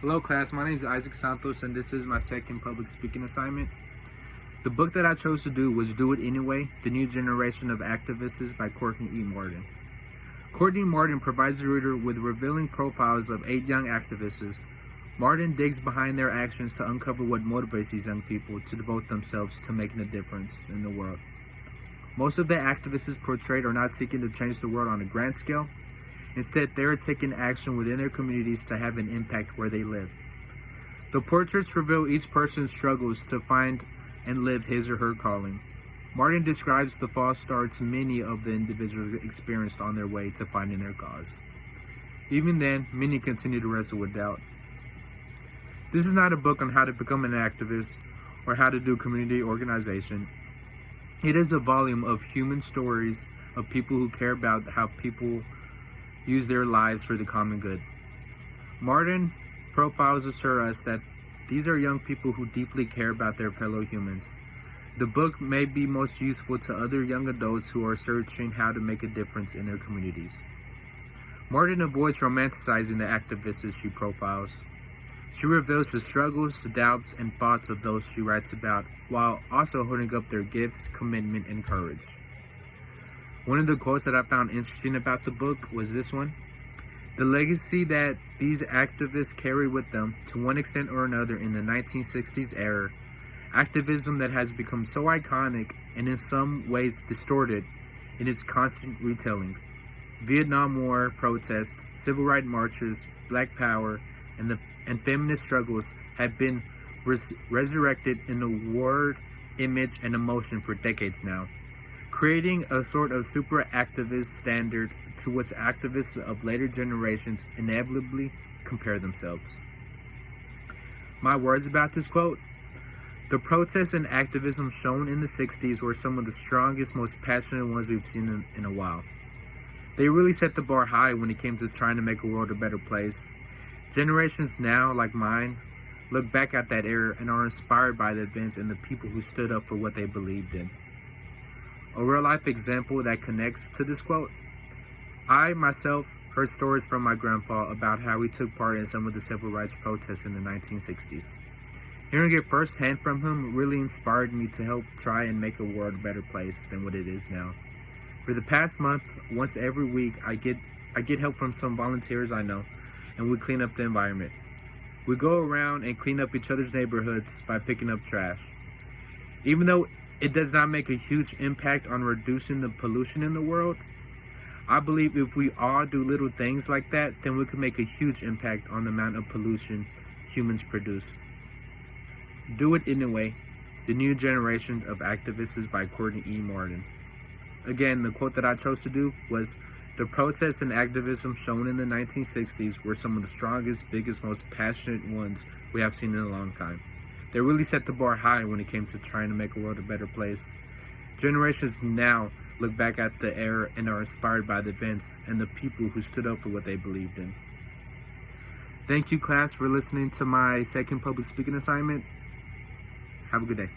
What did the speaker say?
Hello class, my name is Isaac Santos and this is my second public speaking assignment. The book that I chose to do was Do It Anyway, The New Generation of Activists by Courtney E. Martin. Courtney Martin provides the reader with revealing profiles of 8 young activists. Martin digs behind their actions to uncover what motivates these young people to devote themselves to making a difference in the world. Most of the activists portrayed are not seeking to change the world on a grand scale. Instead, they are taking action within their communities to have an impact where they live. The portraits reveal each person's struggles to find and live his or her calling. Martin describes the false starts many of the individuals experienced on their way to finding their cause. Even then, many continue to wrestle with doubt. This is not a book on how to become an activist or how to do community organization. It is a volume of human stories of people who care about how people use their lives for the common good. Martin profiles assure us that these are young people who deeply care about their fellow humans. The book may be most useful to other young adults who are searching how to make a difference in their communities. Martin avoids romanticizing the activists she profiles. She reveals the struggles, doubts, and thoughts of those she writes about, while also holding up their gifts, commitment, and courage. One of the quotes that I found interesting about the book was this one. The legacy that these activists carry with them, to one extent or another in the 1960s era, activism that has become so iconic and in some ways distorted in its constant retelling. Vietnam War protests, civil rights marches, Black Power, and feminist struggles have been resurrected in the word, image, and emotion for decades now, creating a sort of super activist standard to which activists of later generations inevitably compare themselves. My words about this quote: the protests and activism shown in the 60s were some of the strongest, most passionate ones we've seen in a while. They really set the bar high when it came to trying to make a world a better place. Generations now, like mine, look back at that era and are inspired by the events and the people who stood up for what they believed in. A real-life example that connects to this quote: I, myself, heard stories from my grandpa about how he took part in some of the civil rights protests in the 1960s. Hearing it firsthand from him really inspired me to help try and make the world a better place than what it is now. For the past month, once every week, I get help from some volunteers I know, and we clean up the environment. We go around and clean up each other's neighborhoods by picking up trash. Even though it does not make a huge impact on reducing the pollution in the world, I believe if we all do little things like that, then we can make a huge impact on the amount of pollution humans produce. Do It Anyway, The New Generation of Activists by Courtney E. Martin. Again, the quote that I chose to do was, the protests and activism shown in the 1960s were some of the strongest, biggest, most passionate ones we have seen in a long time. They really set the bar high when it came to trying to make the world a better place. Generations now look back at the era and are inspired by the events and the people who stood up for what they believed in. Thank you, class, for listening to my second public speaking assignment. Have a good day.